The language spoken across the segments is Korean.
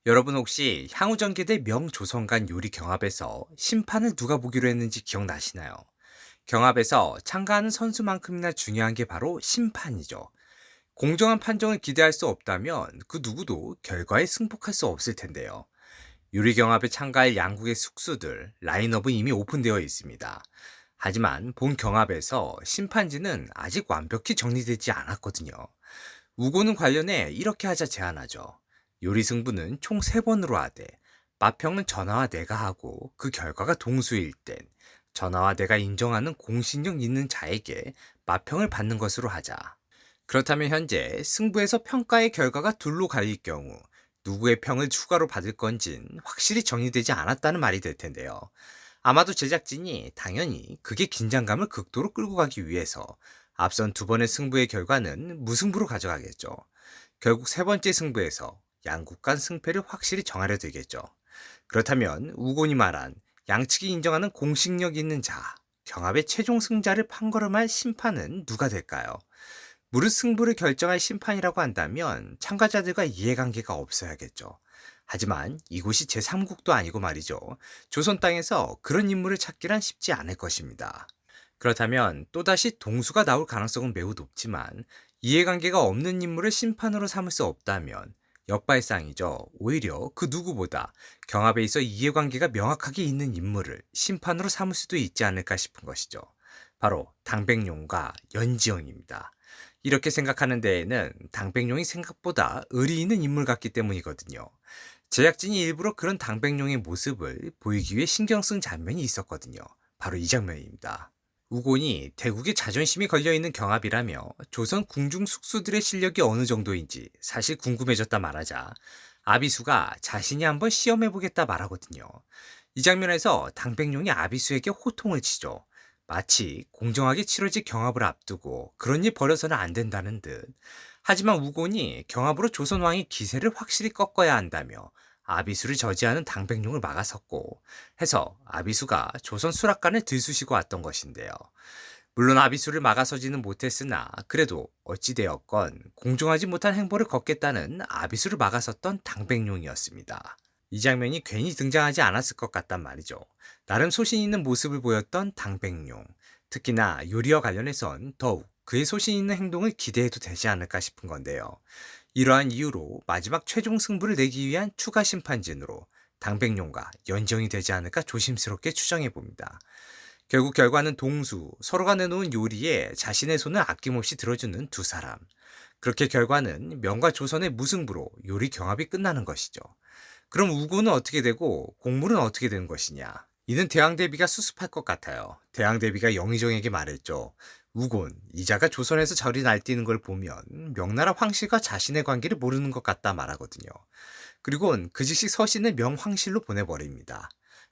여러분 혹시 향후전개 대 명조선 간 요리 경합에서 심판을 누가 보기로 했는지 기억나시나요? 경합에서 참가하는 선수만큼이나 중요한 게 바로 심판이죠. 공정한 판정을 기대할 수 없다면 그 누구도 결과에 승복할 수 없을 텐데요. 요리 경합에 참가할 양국의 숙수들, 라인업은 이미 오픈되어 있습니다. 하지만 본 경합에서 심판지는 아직 완벽히 정리되지 않았거든요. 우고는 관련해 이렇게 하자 제안하죠. 요리 승부는 총 3번으로 하되 맛평은 전하와 내가 하고 그 결과가 동수일 땐 전하와 내가 인정하는 공신력 있는 자에게 맛평을 받는 것으로 하자. 그렇다면 현재 승부에서 평가의 결과가 둘로 갈릴 경우 누구의 평을 추가로 받을 건진 확실히 정리되지 않았다는 말이 될 텐데요. 아마도 제작진이 당연히 그게 긴장감을 극도로 끌고 가기 위해서 앞선 2번의 승부의 결과는 무승부로 가져가겠죠. 결국 3번째 승부에서 양국 간 승패를 확실히 정하려 들겠죠. 그렇다면 우곤이 말한 양측이 인정하는 공식력 있는 자, 경합의 최종 승자를 판가름할 심판은 누가 될까요? 무릇 승부를 결정할 심판이라고 한다면 참가자들과 이해관계가 없어야겠죠. 하지만 이곳이 제3국도 아니고 말이죠. 조선 땅에서 그런 인물을 찾기란 쉽지 않을 것입니다. 그렇다면 또다시 동수가 나올 가능성은 매우 높지만 이해관계가 없는 인물을 심판으로 삼을 수 없다면 역발상이죠. 오히려 그 누구보다 경합에 있어 이해관계가 명확하게 있는 인물을 심판으로 삼을 수도 있지 않을까 싶은 것이죠. 바로 당백룡과 연지영입니다. 이렇게 생각하는 데에는 당백룡이 생각보다 의리 있는 인물 같기 때문이거든요. 제작진이 일부러 그런 당백룡의 모습을 보이기 위해 신경 쓴 장면이 있었거든요. 바로 이 장면입니다. 우곤이 대국의 자존심이 걸려있는 경합이라며 조선 궁중 숙수들의 실력이 어느 정도인지 사실 궁금해졌다 말하자 아비수가 자신이 한번 시험해보겠다 말하거든요. 이 장면에서 당백룡이 아비수에게 호통을 치죠. 마치 공정하게 치러질 경합을 앞두고 그런 일 벌여서는 안 된다는 듯. 하지만 우곤이 경합으로 조선 왕의 기세를 확실히 꺾어야 한다며 아비수를 저지하는 당백룡을 막아섰고 해서 아비수가 조선 수락관을 들쑤시고 왔던 것인데요. 물론 아비수를 막아서지는 못했으나 그래도 어찌되었건 공정하지 못한 행보를 걷겠다는 아비수를 막아섰던 당백룡이었습니다. 이 장면이 괜히 등장하지 않았을 것 같단 말이죠. 나름 소신 있는 모습을 보였던 당백룡. 특히나 요리와 관련해선 더욱 그의 소신 있는 행동을 기대해도 되지 않을까 싶은 건데요. 이러한 이유로 마지막 최종 승부를 내기 위한 추가 심판진으로 당백룡과 연정이 되지 않을까 조심스럽게 추정해 봅니다. 결국 결과는 동수, 서로가 내놓은 요리에 자신의 손을 아낌없이 들어주는 두 사람. 그렇게 결과는 명과 조선의 무승부로 요리 경합이 끝나는 것이죠. 그럼 우고는 어떻게 되고 곡물은 어떻게 되는 것이냐? 이는 대왕대비가 수습할 것 같아요. 대왕대비가 영의정에게 말했죠. 우곤, 이자가 조선에서 저리 날뛰는 걸 보면 명나라 황실과 자신의 관계를 모르는 것 같다 말하거든요. 그리고는 그 즉시 서신을 명황실로 보내버립니다.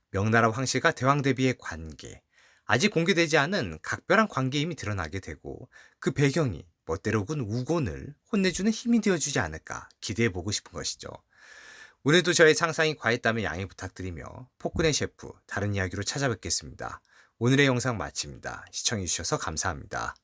명나라 황실과 대왕대비의 관계, 아직 공개되지 않은 각별한 관계임이 드러나게 되고 그 배경이 멋대로 군 우곤을 혼내주는 힘이 되어주지 않을까 기대해보고 싶은 것이죠. 오늘도 저의 상상이 과했다면 양해 부탁드리며 폭군의 셰프 다른 이야기로 찾아뵙겠습니다. 오늘의 영상 마칩니다. 시청해주셔서 감사합니다.